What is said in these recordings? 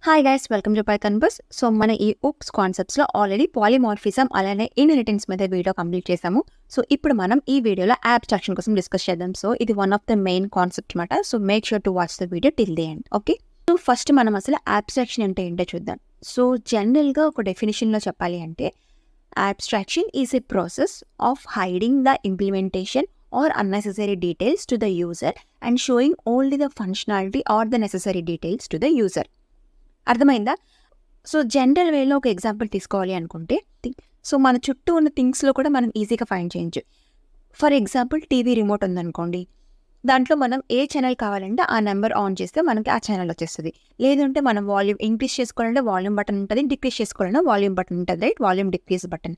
Hi guys, welcome to Python bus. So మన ఈ ops కాన్సెప్ట్స్లో already polymorphism అలానే inheritance మీద వీడియో కంప్లీట్ చేసాము. సో ఇప్పుడు మనం ఈ వీడియోలో యాబ్స్ట్రాక్షన్ కోసం డిస్కస్ చేద్దాం. సో ఇది one of the main concept అనమాట. So make sure to watch the video till the end. Okay, so first మనం అసలు యాబ్స్ట్రాక్షన్ అంటే ఏంటో చూద్దాం. సో జనరల్గా ఒక డెఫినేషన్లో చెప్పాలి అంటే abstraction is a process of hiding the implementation or unnecessary details to the user and showing only the functionality or the necessary details to the user. అర్థమైందా? సో జనరల్ వేలో ఒక ఎగ్జాంపుల్ తీసుకోవాలి అనుకుంటే, సో మన చుట్టూ ఉన్న థింగ్స్లో కూడా మనం ఈజీగా ఫైండ్ చేయొచ్చు. ఫర్ ఎగ్జాంపుల్ టీవీ రిమోట్ ఉందనుకోండి, దాంట్లో మనం ఏ ఛానల్ కావాలంటే ఆ నెంబర్ ఆన్ చేస్తే మనకి ఆ ఛానల్ వచ్చేస్తుంది. లేదంటే మనం వాల్యూమ్ ఇంక్రీజ్ చేసుకోవాలంటే వాల్యూమ్ బటన్ ఉంటుంది, డిక్రీజ్ చేసుకోవాలంటే వాల్యూమ్ బటన్ ఉంటుంది, right? Volume decrease button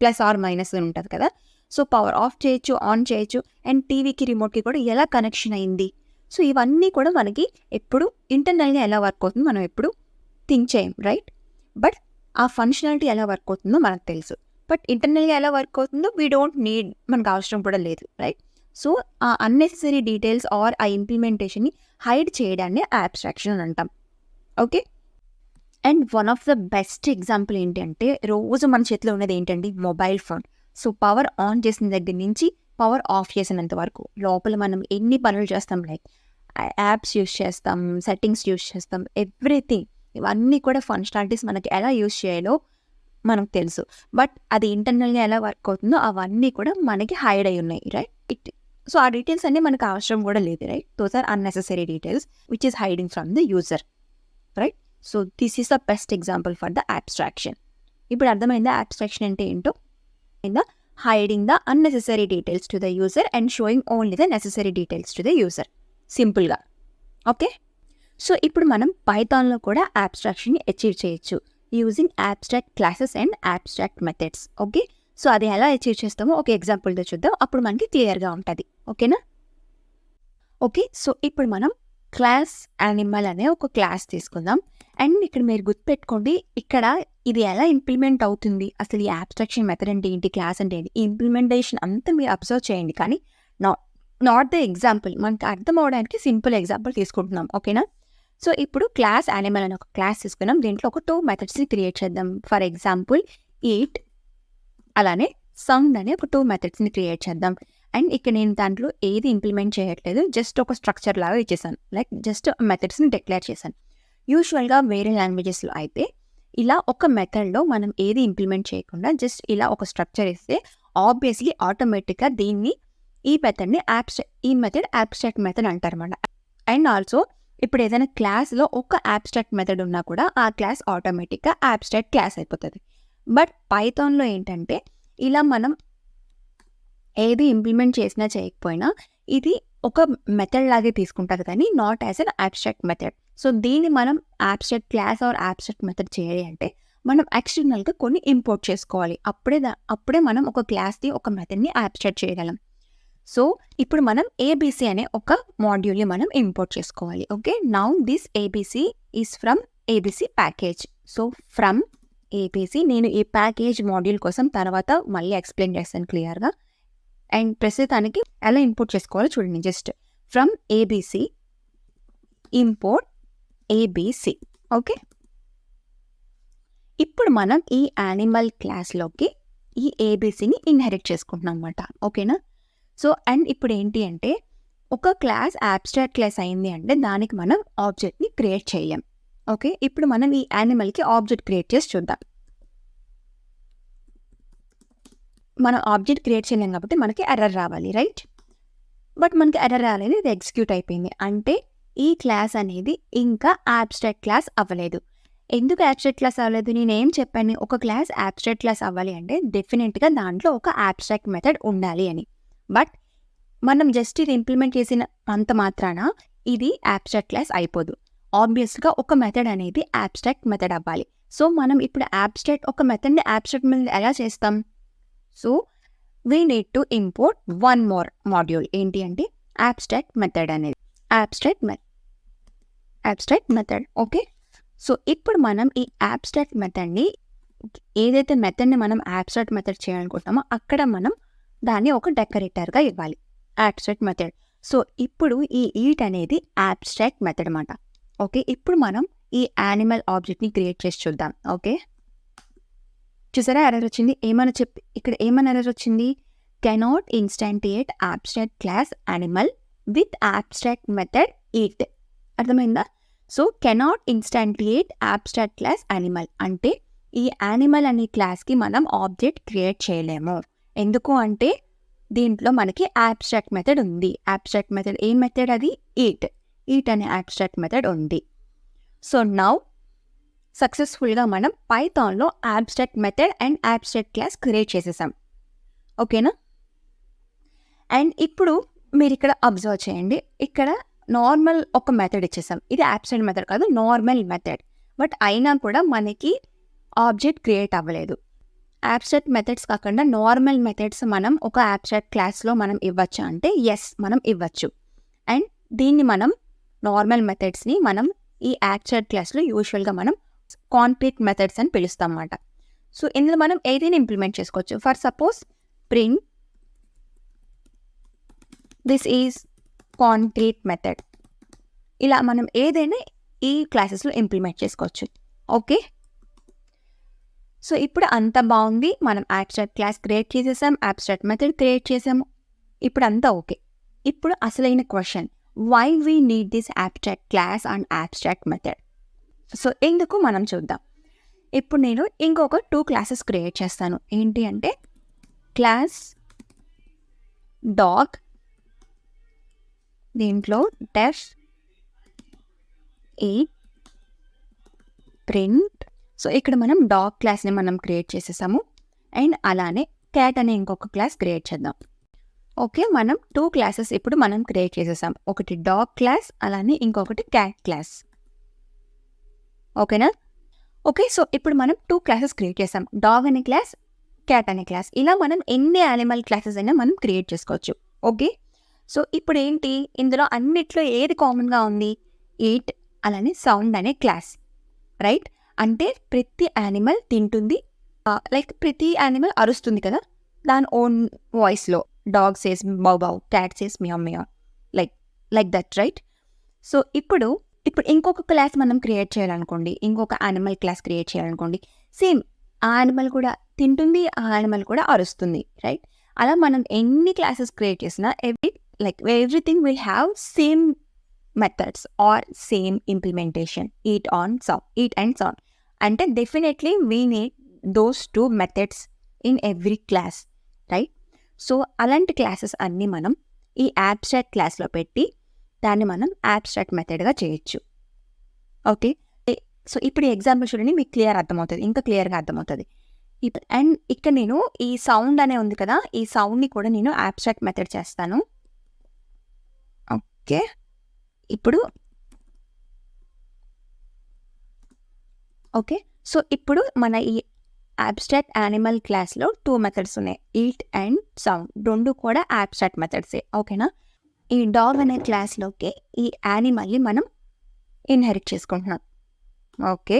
plus or minus ఉంటుంది కదా. సో పవర్ ఆఫ్ చేయొచ్చు, ఆన్ చేయొచ్చు. అండ్ టీవీకి రిమోట్కి కూడా ఎలా కనెక్షన్ అయింది. సో ఇవన్నీ కూడా మనకి ఎప్పుడు ఇంటర్నల్గా ఎలా వర్క్ అవుతుందో మనం ఎప్పుడు థింక్ చేయం, రైట్? బట్ ఆ ఫంక్షనాలిటీ ఎలా వర్క్ అవుతుందో మనకు తెలుసు. బట్ ఇంటర్నల్గా ఎలా వర్క్ అవుతుందో వీ డోంట్ నీడ్, మనకు అవసరం కూడా లేదు, రైట్? సో ఆ అన్నెసెసరీ డీటెయిల్స్ ఆర్ ఆ ఇంప్లిమెంటేషన్ని హైడ్ చేయడాన్ని యాబ్స్ట్రాక్షన్ అని అంటాం. Okay, and one of the best example ఏంటి అంటే, రోజు మన చేతిలో ఉన్నది ఏంటండి? Mobile phone. So power on చేసిన దగ్గర నుంచి పవర్ ఆఫ్ చేసినంత వరకు లోపల మనం ఎన్ని పనులు చేస్తాం, లైక్ యాప్స్ యూస్ చేస్తాం, సెట్టింగ్స్ యూస్ చేస్తాం, ఎవ్రీథింగ్. ఇవన్నీ కూడా ఫంక్షనాలిటీస్ మనకి ఎలా యూస్ చేయాలో మనకు తెలుసు. బట్ అది ఇంటర్నల్గా ఎలా వర్క్ అవుతుందో అవన్నీ కూడా మనకి హైడ్ అయి ఉన్నాయి, రైట్? సో ఆ డీటెయిల్స్ అన్నీ మనకు అవసరం కూడా లేదు, right? Those are unnecessary details which is hiding from the user, right? So this is the best example for the abstraction. ఇప్పుడు అర్థమైందా యాబ్స్ట్రాక్షన్ అంటే ఏంటో? Hiding the unnecessary details to the user and showing only the necessary details to the user, సింపుల్గా. Okay, so ఇప్పుడు మనం పైథాన్లో కూడా యాబ్స్ట్రాక్షన్ని అచీవ్ చేయొచ్చు using abstract classes and abstract methods. Okay, so అది ఎలా అచీవ్ చేస్తామో ఒక ఎగ్జాంపుల్తో చూద్దాం, అప్పుడు మనకి క్లియర్గా ఉంటుంది. ఓకేనా? ఓకే, సో ఇప్పుడు మనం క్లాస్ యానిమల్ అనే ఒక క్లాస్ తీసుకుందాం. అండ్ ఇక్కడ మీరు గుర్తుపెట్టుకోండి, ఇక్కడ ఇది ఎలా ఇంప్లిమెంట్ అవుతుంది, అసలు ఈ యాబ్స్ట్రాక్షన్ మెథడ్ అంటే ఏంటి, క్లాస్ అంటే ఏంటి, ఇంప్లిమెంటేషన్ అంతా మీరు అబ్జర్వ్ చేయండి. కానీ నాట్ ద ఎగ్జాంపుల్, మనకి అర్థం అవడానికి సింపుల్ ఎగ్జాంపుల్ తీసుకుంటున్నాం. ఓకేనా? సో ఇప్పుడు క్లాస్ యానిమల్ అని ఒక క్లాస్ తీసుకున్నాం, దీంట్లో ఒక 2 మెథడ్స్ని క్రియేట్ చేద్దాం. ఫర్ ఎగ్జాంపుల్ ఈట్ అలానే సౌండ్ అనే ఒక 2 మెథడ్స్ని క్రియేట్ చేద్దాం. అండ్ ఇక్కడ నేను దాంట్లో ఏది ఇంప్లిమెంట్ చేయట్లేదు, జస్ట్ ఒక స్ట్రక్చర్ లాగా ఇచ్చేసాను, లైక్ జస్ట్ మెథడ్స్ని డిక్లేర్ చేశాను. యూజువల్గా వేరే లాంగ్వేజెస్లో అయితే ఇలా ఒక మెథడ్లో మనం ఏది ఇంప్లిమెంట్ చేయకుండా జస్ట్ ఇలా ఒక స్ట్రక్చర్ ఇస్తే ఆబ్వియస్లీ ఆటోమేటిక్గా ఈ మెథడ్ యాబ్స్ట్రాక్ట్ మెథడ్ అంటారన్నమాట. అండ్ ఆల్సో ఇప్పుడు ఏదైనా క్లాస్లో ఒక యాబ్స్ట్రాక్ట్ మెథడ్ ఉన్నా కూడా ఆ క్లాస్ ఆటోమేటిక్గా యాబ్స్ట్రాక్ట్ క్లాస్ అయిపోతుంది. బట్ పైథాన్లో ఏంటంటే ఇలా మనం ఏది ఇంప్లిమెంట్ చేసినా చేయకపోయినా ఇది ఒక మెథడ్ లాగే తీసుకుంటుంది, కానీ not as an abstract method. So దీన్ని మనం abstract class or abstract method చేయాలి అంటే మనం ఎక్స్టర్నల్గా కొన్ని ఇంపోర్ట్ చేసుకోవాలి. అప్పుడే మనం ఒక క్లాస్ని ఒక మెథడ్ని యాబ్స్ట్రాక్ట్ చేయగలం. సో ఇప్పుడు మనం ఏబీసీ అనే ఒక మాడ్యూల్ని మనం ఇంపోర్ట్ చేసుకోవాలి. Okay, now this ABC is from ABC package. So from ABC, నేను ఈ ప్యాకేజ్ మాడ్యూల్ కోసం తర్వాత మళ్ళీ ఎక్స్ప్లెయిన్ చేస్తాను క్లియర్గా. అండ్ ప్రస్తుతానికి ఎలా ఇంపోర్ట్ చేసుకోవాలో చూడండి. Just from ABC import ABC. Okay, ఇప్పుడు మనం ఈ యానిమల్ క్లాస్లోకి ఈ ఏబీసీని ఇన్హెరిట్ చేసుకుంటున్నాం అన్నమాట. ఓకేనా? సో అండ్ ఇప్పుడు ఏంటి అంటే, ఒక క్లాస్ యాబ్స్ట్రాక్ట్ క్లాస్ అయింది అంటే దానికి మనం ఆబ్జెక్ట్ని క్రియేట్ చేయలేం. ఓకే, ఇప్పుడు మనం ఈ యానిమల్కి ఆబ్జెక్ట్ క్రియేట్ చేసి చూద్దాం. మనం ఆబ్జెక్ట్ క్రియేట్ చేయలేం కాబట్టి మనకి ఎర్రర్ రావాలి, రైట్? బట్ మనకి ఎర్రర్ రాలేదు, ఇది ఎగ్జిక్యూట్ అయిపోయింది. అంటే ఈ క్లాస్ అనేది ఇంకా యాబ్స్ట్రాక్ట్ క్లాస్ అవ్వలేదు. ఎందుకు యాబ్స్ట్రాక్ట్ క్లాస్ అవ్వలేదు? నేనేం చెప్పాను, ఒక క్లాస్ యాబ్స్ట్రాక్ట్ క్లాస్ అవ్వాలి అంటే డెఫినెట్గా దాంట్లో ఒక యాబ్స్ట్రాక్ట్ మెథడ్ ఉండాలి అని. బట్ మనం జస్ట్ ఇది ఇంప్లిమెంట్ చేసిన అంత మాత్రాన ఇది యాబ్స్ట్రాక్ట్ క్లాస్ అయిపోదు. ఆబ్వియస్గా ఒక మెథడ్ అనేది యాబ్స్ట్రాక్ట్ మెథడ్ అవ్వాలి. సో మనం ఇప్పుడు ఒక మెథడ్ని యాబ్స్ట్రాక్ట్ మెథడ్ ఎలా చేస్తాం? So we need to import one more module. ఏంటి అంటే యాబ్స్ట్రాక్ట్ మెథడ్ అనేది, యాబ్స్ట్రాక్ట్ మెథడ్. ఓకే, సో ఇప్పుడు మనం ఈ యాబ్స్ట్రాక్ట్ మెథడ్ని, ఏదైతే మెథడ్ని మనం యాబ్స్ట్రాక్ట్ మెథడ్ చేయాలనుకుంటున్నామో అక్కడ మనం దాన్ని ఒక డెకరేటర్గా ఇవ్వాలి, యాబ్స్ట్రాక్ట్ మెథడ్. సో ఇప్పుడు ఈ ఈట్ అనేది యాబ్స్ట్రాక్ట్ మెథడ్ అన్నమాట. ఓకే, ఇప్పుడు మనం ఈ యానిమల్ ఆబ్జెక్ట్ని క్రియేట్ చేసి చూద్దాం. ఓకే, చూసారా ఎర్రర్ వచ్చింది. ఇక్కడ ఏమని ఎర్రర్ వచ్చింది? Cannot instantiate abstract class animal with abstract method eat. అర్థమైందా? So cannot instantiate abstract class animal అంటే ఈ యానిమల్ అనే క్లాస్కి మనం ఆబ్జెక్ట్ క్రియేట్ చేయలేము. ఎందుకు అంటే దీంట్లో మనకి అబ్స్ట్రాక్ట్ మెథడ్ ఉంది. అబ్స్ట్రాక్ట్ మెథడ్ ఏ మెథడ్? అది ఈట్ అనే అబ్స్ట్రాక్ట్ మెథడ్ ఉంది. సో నౌ సక్సెస్ఫుల్గా మనం పైథాన్లో abstract method and abstract class create చేసేసాం. ఓకేనా? అండ్ ఇప్పుడు మీరు ఇక్కడ అబ్జర్వ్ చేయండి, ఇక్కడ నార్మల్ ఒక మెథడ్ ఇచ్చేసాం. ఇది అబ్స్ట్రాక్ట్ మెథడ్ కాదు, నార్మల్ మెథడ్. బట్ అయినా కూడా మనకి ఆబ్జెక్ట్ క్రియేట్ అవ్వలేదు. అబ్స్ట్రాక్ట్ మెథడ్స్ కాకుండా నార్మల్ మెథడ్స్ మనం ఒక అబ్స్ట్రాక్ట్ క్లాస్లో మనం ఇవ్వచ్చు అంటే ఎస్, మనం ఇవ్వచ్చు. అండ్ దీన్ని మనం నార్మల్ మెథడ్స్ని మనం ఈ అబ్స్ట్రాక్ట్ క్లాస్లో యూజువల్గా మనం కాంక్రీట్ మెథడ్స్ అని పిలుస్తాం అన్నమాట. సో ఇందులో మనం ఏదైనా ఇంప్లిమెంట్ చేసుకోవచ్చు. For suppose print this is concrete method, ఇలా మనం ఏదైనా ఈ క్లాసెస్లో ఇంప్లిమెంట్ చేసుకోవచ్చు. ఓకే, సో ఇప్పుడు అంతా బాగుంది. మనం అబ్స్ట్రాక్ట్ క్లాస్ క్రియేట్ చేసేసాం, అబ్స్ట్రాక్ట్ మెథడ్ క్రియేట్ చేసాము, ఇప్పుడు అంతా ఓకే. ఇప్పుడు అసలైన question, why we need this abstract class and abstract method? So ఎందుకు మనం చూద్దాం. ఇప్పుడు నేను ఇంకొక 2 క్లాసెస్ క్రియేట్ చేస్తాను. ఏంటి అంటే క్లాస్ డాగ్, దీంట్లో డెఫ్ ఈ ప్రింట్. సో ఇక్కడ మనం డాగ్ క్లాస్ని మనం క్రియేట్ చేసేసాము. అండ్ అలానే క్యాట్ అనే ఇంకొక క్లాస్ క్రియేట్ చేద్దాం. ఓకే, మనం 2 క్లాసెస్ ఇప్పుడు మనం క్రియేట్ చేసేసాం. ఒకటి డాగ్ క్లాస్, అలానే ఇంకొకటి క్యాట్ క్లాస్. ఓకేనా? ఓకే, సో ఇప్పుడు మనం 2 క్లాసెస్ క్రియేట్ చేసాం, డాగ్ అనే క్లాస్, క్యాట్ అనే క్లాస్. ఇలా మనం ఎన్ని యానిమల్ క్లాసెస్ అయినా మనం క్రియేట్ చేసుకోవచ్చు. ఓకే, సో ఇప్పుడు ఏంటి, ఇందులో అన్నిట్లో ఏది కామన్గా ఉంది? ఈట్ అలానే సౌండ్ అనే క్లాస్, రైట్? అంటే ప్రతి యానిమల్ తింటుంది, లైక్ ప్రతి యానిమల్ అరుస్తుంది కదా దాని ఓన్ వాయిస్లో. Dog says bow bow, cat says meow meow, like that, right? So ఇప్పుడు ఇంకొక క్లాస్ మనం క్రియేట్ చేయాలనుకోండి, ఇంకొక యానిమల్ క్లాస్ క్రియేట్ చేయాలనుకోండి, సేమ్ ఆ యానిమల్ కూడా తింటుంది, ఆ యానిమల్ కూడా అరుస్తుంది, రైట్? అలా మనం ఎన్ని క్లాసెస్ క్రియేట్ చేసినా everything will have same methods or same implementation, eat and sound. అంటే definitely we need those 2 methods in every class, right? So అలాంటి క్లాసెస్ అన్నీ మనం ఈ అబ్స్ట్రాక్ట్ క్లాస్లో పెట్టి దాన్ని మనం అబ్స్ట్రాక్ట్ మెథడ్గా చేయొచ్చు. ఓకే, సో ఇప్పుడు ఎగ్జాంపుల్ చూడండి, మీకు ఇంకా క్లియర్గా అర్థమవుతుంది. అండ్ ఇక్కడ నేను ఈ సౌండ్ అనే ఉంది కదా, ఈ సౌండ్ని కూడా నేను అబ్స్ట్రాక్ట్ మెథడ్ చేస్తాను. ఓకే, ఇప్పుడు ఓకే, సో ఇప్పుడు మన ఈ అబ్స్ట్రాక్ట్ యానిమల్ క్లాస్లో 2 మెథడ్స్ ఉన్నాయి, ఈట్ అండ్ సౌండ్. 2 కూడా అబ్స్ట్రాక్ట్ మెథడ్సే. ఓకేనా? ఈ డాగ్ అనే క్లాస్లోకి ఈ యానిమల్ని మనం ఇన్హెరిట్ చేసుకుంటున్నాం. ఓకే,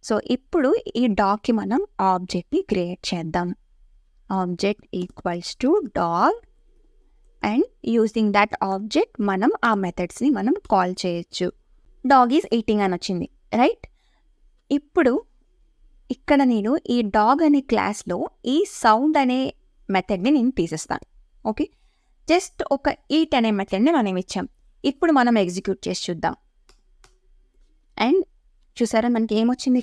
సో ఇప్పుడు ఈ డాగ్కి మనం ఆబ్జెక్ట్ని క్రియేట్ చేద్దాం. Object equals to dog and using that object మనం ఆ మెథడ్స్ని మనం కాల్ చేయొచ్చు. డాగ్ ఈజ్ ఈటింగ్ అని వచ్చింది, రైట్? ఇప్పుడు ఇక్కడ నేను ఈ డాగ్ అనే క్లాస్లో ఈ సౌండ్ అనే మెథడ్ని నేను తీసేస్తాను. ఓకే, జస్ట్ ఒక ఈట్ అనే మెథడ్ని మనం ఇచ్చాం. ఇప్పుడు మనం ఎగ్జిక్యూట్ చేసి చూద్దాం. అండ్ చూసారా మనకి ఏమొచ్చింది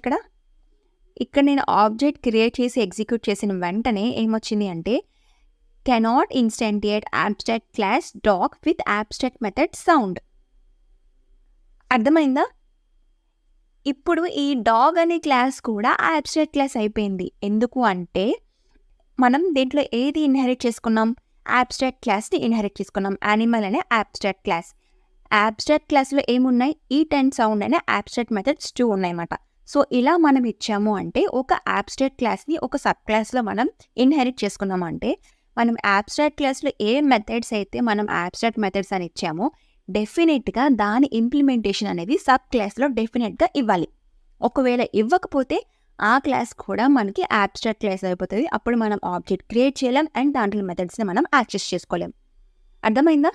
ఇక్కడ నేను ఆబ్జెక్ట్ క్రియేట్ చేసి ఎగ్జిక్యూట్ చేసిన వెంటనే ఏమొచ్చింది అంటే cannot instantiate abstract class dog with abstract method sound. అర్థమైందా? ఇప్పుడు ఈ డాగ్ అనే క్లాస్ కూడా అబ్స్ట్రాక్ట్ క్లాస్ అయిపోయింది. ఎందుకు అంటే మనం దీంట్లో ఏది ఇన్హెరిట్ చేసుకున్నాం? అబ్స్ట్రాక్ట్ క్లాస్ని ఇన్హెరిట్ చేసుకున్నాం, యానిమల్ అనే అబ్స్ట్రాక్ట్ క్లాస్. అబ్స్ట్రాక్ట్ క్లాస్లో ఏమున్నాయి? ఈట్ అండ్ సౌండ్ అనే అబ్స్ట్రాక్ట్ మెథడ్స్ 2 ఉన్నాయన్నమాట. సో ఇలా మనం ఇచ్చాము అంటే ఒక అబ్స్ట్రాక్ట్ క్లాస్ని ఒక సబ్ క్లాస్లో మనం ఇన్హెరిట్ చేసుకున్నాము అంటే మనం అబ్స్ట్రాక్ట్ క్లాస్లో ఏ మెథడ్స్ అయితే మనం అబ్స్ట్రాక్ట్ మెథడ్స్ అని ఇచ్చామో డెఫినెట్గా దాని ఇంప్లిమెంటేషన్ అనేది సబ్ క్లాస్లో డెఫినెట్గా ఇవ్వాలి. ఒకవేళ ఇవ్వకపోతే ఆ క్లాస్ కూడా మనకి అబ్స్ట్రాక్ట్ క్లాస్ అయిపోతుంది. అప్పుడు మనం ఆబ్జెక్ట్ క్రియేట్ చేయలేం అండ్ దాంట్లో మెథడ్స్ని మనం యాక్సెస్ చేసుకోలేం. అర్థమైందా?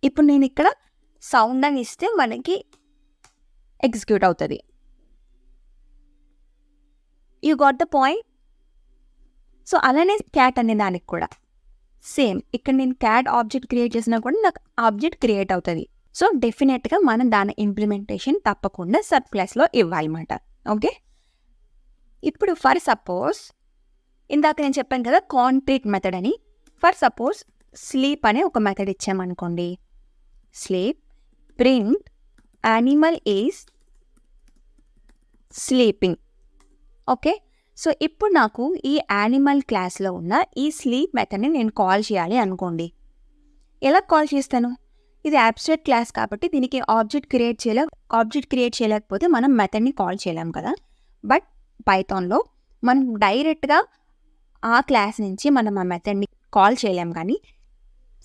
ఇప్పుడు నేను ఇక్కడ సౌండ్ అని ఇస్తే మనకి ఎగ్జిక్యూట్ అవుతుంది. You got the point. So అలానే క్యాట్ అనే దానికి కూడా సేమ్. ఇక్కడ నేను క్యాట్ ఆబ్జెక్ట్ క్రియేట్ చేసినా కూడా నాకు ఆబ్జెక్ట్ క్రియేట్ అవుతుంది. సో డెఫినెట్గా మనం దాని ఇంప్లిమెంటేషన్ తప్పకుండా సబ్ క్లాస్లో ఇవ్వాలన్నమాట. ఓకే, ఇప్పుడు ఫర్ సపోజ్ ఇందాక నేను చెప్పాను కదా కాంక్రీట్ మెథడ్ అని. ఫర్ సపోజ్ స్లీప్ అనే ఒక మెథడ్ ఇచ్చామనుకోండి. Sleep print animal is sleeping. Okay, so ఇప్పుడు నాకు ఈ యానిమల్ క్లాస్లో ఉన్న ఈ స్లీప్ మెథడ్ని నేను కాల్ చేయాలి అనుకోండి. ఎలా కాల్ చేస్తాను? ఇది అబ్స్ట్రాక్ట్ క్లాస్ కాబట్టి దీనికి ఆబ్జెక్ట్ క్రియేట్ చేయలేకపోతే మనం మెథడ్ని కాల్ చేయలేం కదా. బట్ పైథాన్లో మనం డైరెక్ట్గా ఆ క్లాస్ నుంచి మనం ఆ మెథడ్ని కాల్ చేయలేం, కానీ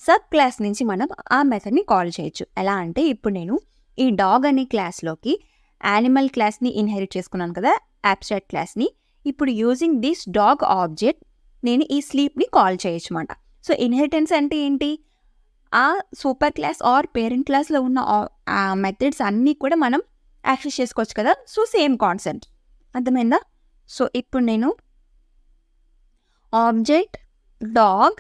సబ్ క్లాస్ నుంచి మనం ఆ మెథడ్ని కాల్ చేయొచ్చు. ఎలా అంటే ఇప్పుడు నేను ఈ డాగ్ అనే క్లాస్లోకి యానిమల్ క్లాస్ని ఇన్హెరిట్ చేసుకున్నాను కదా, అబ్స్ట్రాక్ట్ క్లాస్ని. ఇప్పుడు యూజింగ్ దిస్ డాగ్ ఆబ్జెక్ట్ నేను ఈ స్లీప్ని కాల్ చేయొచ్చు అన్నమాట. సో ఇన్హెరిటెన్స్ అంటే ఏంటి? ఆ సూపర్ క్లాస్ ఆర్ పేరెంట్ క్లాస్లో ఉన్న ఆ మెథడ్స్ అన్నీ కూడా మనం యాక్సెస్ చేసుకోవచ్చు కదా. సో సేమ్ కాన్సెప్ట్, అర్థమైందా? సో ఇప్పుడు నేను ఆబ్జెక్ట్ డాగ్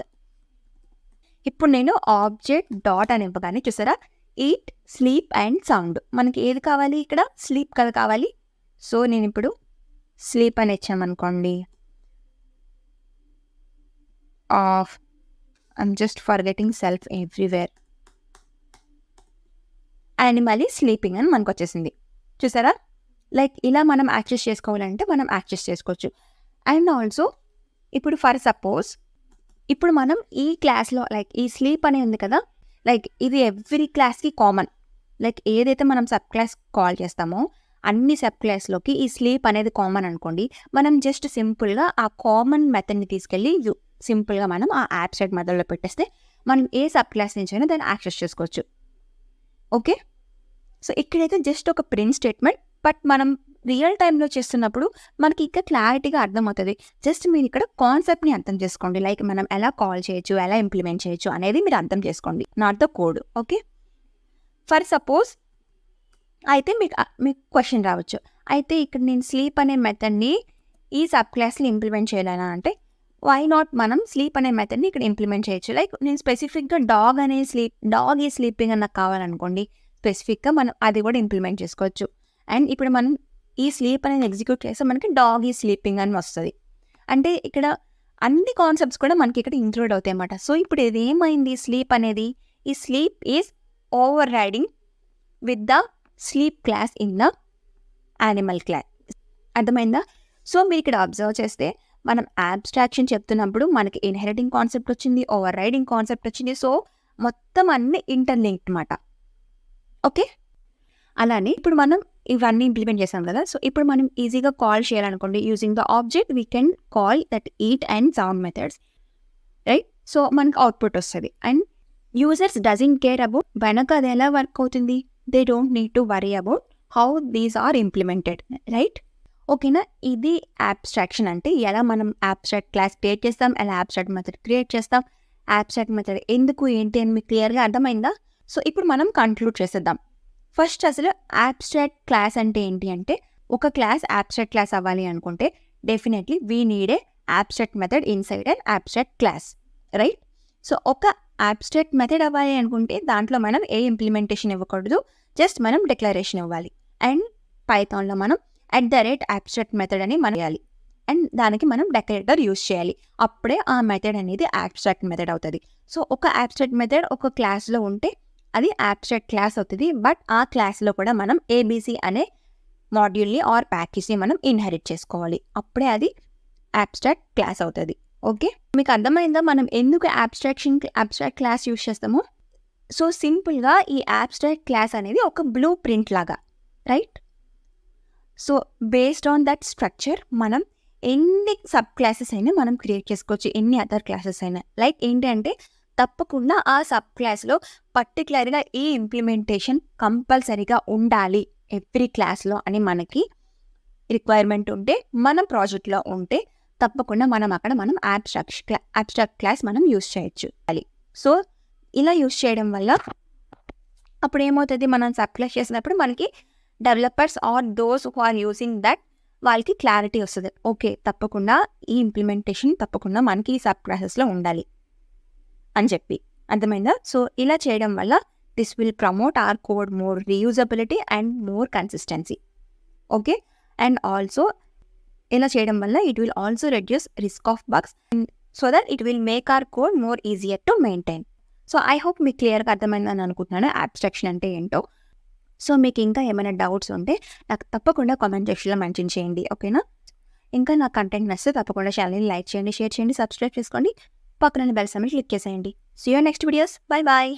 డాట్ అని ఇవ్వగానే చూసారా, ఈట్ స్లీప్ అండ్ సౌండ్. మనకి ఏది కావాలి? ఇక్కడ స్లీప్ కదా కావాలి. సో నేను ఇప్పుడు స్లీప్ అని ఇచ్చామనుకోండి. I'm just forgetting self everywhere. Animal ఈ స్లీపింగ్ అని మనకు వచ్చేసింది. చూసారా, లైక్ ఇలా మనం యాక్సెస్ చేసుకోవాలంటే మనం యాక్సెస్ చేసుకోవచ్చు. అండ్ ఆల్సో ఇప్పుడు ఫర్ సపోజ్ ఇప్పుడు మనం ఈ క్లాస్లో లైక్ ఈ స్లీప్ అని ఉంది కదా, లైక్ ఇది ఎవ్రీ క్లాస్కి కామన్. లైక్ ఏదైతే మనం సబ్ క్లాస్ కాల్ చేస్తామో అన్ని సబ్ క్లాస్లోకి ఈ స్లీప్ అనేది కామన్ అనుకోండి. మనం జస్ట్ సింపుల్గా ఆ కామన్ మెథడ్ని తీసుకెళ్ళి సింపుల్గా మనం ఆ అబ్స్ట్రాక్ట్ మెథడ్లో పెట్టేస్తే మనం ఏ సబ్ క్లాస్ నుంచి అయినా దాన్ని యాక్సెస్ చేసుకోవచ్చు. ఓకే, సో ఇక్కడైతే జస్ట్ ఒక ప్రింట్ స్టేట్మెంట్, బట్ మనం రియల్ టైంలో చేస్తున్నప్పుడు మనకి ఇంకా క్లారిటీగా అర్థమవుతుంది. జస్ట్ మీరు ఇక్కడ కాన్సెప్ట్ని అర్థం చేసుకోండి. లైక్ మనం ఎలా కాల్ చేయొచ్చు, ఎలా ఇంప్లిమెంట్ చేయొచ్చు అనేది మీరు అర్థం చేసుకోండి, not the code. Okay, for suppose అయితే మీకు క్వశ్చన్ రావచ్చు, అయితే ఇక్కడ నేను స్లీప్ అనే మెథడ్ని ఈ సబ్ క్లాస్ని ఇంప్లిమెంట్ చేయాలనా అంటే, వై నాట్ మనం స్లీప్ అనే మెథడ్ని ఇక్కడ ఇంప్లిమెంట్ చేయొచ్చు. లైక్ నేను స్పెసిఫిక్గా డాగ్ ఈ స్లీపింగ్ అని నాకు కావాలనుకోండి, స్పెసిఫిక్గా మనం అది కూడా ఇంప్లిమెంట్ చేసుకోవచ్చు. అండ్ ఇప్పుడు మనం ఈ స్లీప్ అనేది ఎగ్జిక్యూట్ చేస్తే మనకి డాగ్ ఈ స్లీపింగ్ అని వస్తుంది. అంటే ఇక్కడ అన్ని కాన్సెప్ట్స్ కూడా మనకి ఇక్కడ ఇంక్లూడ్ అవుతాయి అన్నమాట. సో ఇప్పుడు ఇది ఏమైంది? స్లీప్ అనేది ఈ sleep is over riding with the sleep class in the animal class. అర్థమైందా? సో మీరు ఇక్కడ అబ్జర్వ్ చేస్తే మనం అబ్స్ట్రాక్షన్ చెప్తున్నప్పుడు మనకి ఇన్హెరిటింగ్ కాన్సెప్ట్ వచ్చింది, ఓవర్ రైడింగ్ కాన్సెప్ట్ వచ్చింది. సో మొత్తం అన్ని ఇంటర్లింక్డ్ అన్నమాట. ఓకే, అలానే ఇప్పుడు మనం ఇవన్నీ ఇంప్లిమెంట్ చేసాం కదా. సో ఇప్పుడు మనం ఈజీగా కాల్ చేయాలనుకోండి, using the object we can call that eat and sound methods, right? So మనకి అవుట్పుట్ వస్తుంది. And users doesn't care about వెనక అది ఎలా వర్క్ అవుతుంది. They don't need to worry about how these are implemented, right? ఓకేనా? ఇది abstraction అంటే ఎలా మనం అబ్స్ట్రాక్ట్ క్లాస్ క్రియేట్ చేస్తాం, ఎలా అబ్స్ట్రాక్ట్ మెథడ్ క్రియేట్ చేస్తాం, అబ్స్ట్రాక్ట్ మెథడ్ ఎందుకు ఏంటి అని మీకు క్లియర్గా అర్థమైందా? సో ఇప్పుడు మనం కంక్లూడ్ చేసేద్దాం. ఫస్ట్ అసలు అబ్స్ట్రాక్ట్ క్లాస్ అంటే ఏంటి అంటే, ఒక క్లాస్ అబ్స్ట్రాక్ట్ క్లాస్ అవ్వాలి అనుకుంటే definitely we need a abstract method inside and abstract class, right? So ఒక అబ్స్ట్రాక్ట్ మెథడ్ అవ్వాలి అనుకుంటే దాంట్లో మనం ఏ ఇంప్లిమెంటేషన్ ఇవ్వకూడదు, జస్ట్ మనం డిక్లరేషన్ ఇవ్వాలి. అండ్ పైథాన్లో మనం @abstract మెథడ్ అని మనం చేయాలి. అండ్ దానికి మనం డెకరేటర్ యూజ్ చేయాలి. అప్పుడే ఆ మెథడ్ అనేది అబ్స్ట్రాక్ట్ మెథడ్ అవుతుంది. సో ఒక అబ్స్ట్రాక్ట్ మెథడ్ ఒక క్లాస్లో ఉంటే అది అబ్స్ట్రాక్ట్ క్లాస్ అవుతుంది. బట్ ఆ క్లాస్లో కూడా మనం ABC అనే మాడ్యూల్ని ఆర్ ప్యాకేజ్ని మనం ఇన్హెరిట్ చేసుకోవాలి. అప్పుడే అది అబ్స్ట్రాక్ట్ క్లాస్ అవుతుంది. ఓకే, మీకు అర్థమైందా మనం ఎందుకు అబ్స్ట్రాక్ట్ క్లాస్ యూజ్ చేస్తామో? సో సింపుల్గా ఈ అబ్స్ట్రాక్ట్ క్లాస్ అనేది ఒక బ్లూ ప్రింట్ లాగా, right? So based on that structure మనం ఎన్ని సబ్ క్లాసెస్ అయినా మనం క్రియేట్ చేసుకోవచ్చు, ఎన్ని అదర్ క్లాసెస్ అయినా. లైక్ ఏంటి అంటే తప్పకుండా ఆ సబ్ క్లాస్లో పర్టికులర్గా ఈ ఇంప్లిమెంటేషన్ కంపల్సరీగా ఉండాలి ఎవ్రీ క్లాస్లో అని మనకి రిక్వైర్మెంట్ ఉంటే, మన ప్రాజెక్ట్లో ఉంటే తప్పకుండా మనం అక్కడ మనం అబ్స్ట్రాక్ట్ క్లాస్ మనం యూజ్ చేయొచ్చు. సో ఇలా యూజ్ చేయడం వల్ల అప్పుడు ఏమవుతుంది, మనం సబ్ క్లాస్ చేసినప్పుడు మనకి developers or those who are using that వాళ్ళకి క్లారిటీ వస్తుంది. ఓకే, తప్పకుండా ఈ ఇంప్లిమెంటేషన్ తప్పకుండా మనకి ఈ సబ్ క్లాసెస్లో ఉండాలి అని చెప్పి. అర్థమైందా? సో ఇలా చేయడం వల్ల this will promote hour code more reusability and more consistency. Okay, and also ఇలా చేయడం వల్ల it will also reduce risk of bugs so that it will make our code more easier to maintain. So I hope మీకు క్లియర్గా అర్థమైందని అనుకుంటున్నాను abstraction అంటే ఏంటో. So మీకు ఇంకా ఏమైనా డౌట్స్ ఉంటే నాకు తప్పకుండా కామెంట్ సెక్షన్లో మెన్షన్ చేయండి. ఓకేనా? ఇంకా నా కంటెంట్ నచ్చితే తప్పకుండా ఛానల్ని లైక్ చేయండి, షేర్ చేయండి, సబ్స్క్రైబ్ చేసుకోండి, పక్కన బెల్ సింబల్ క్లిక్ చేసేయండి. See you next videos. Bye bye.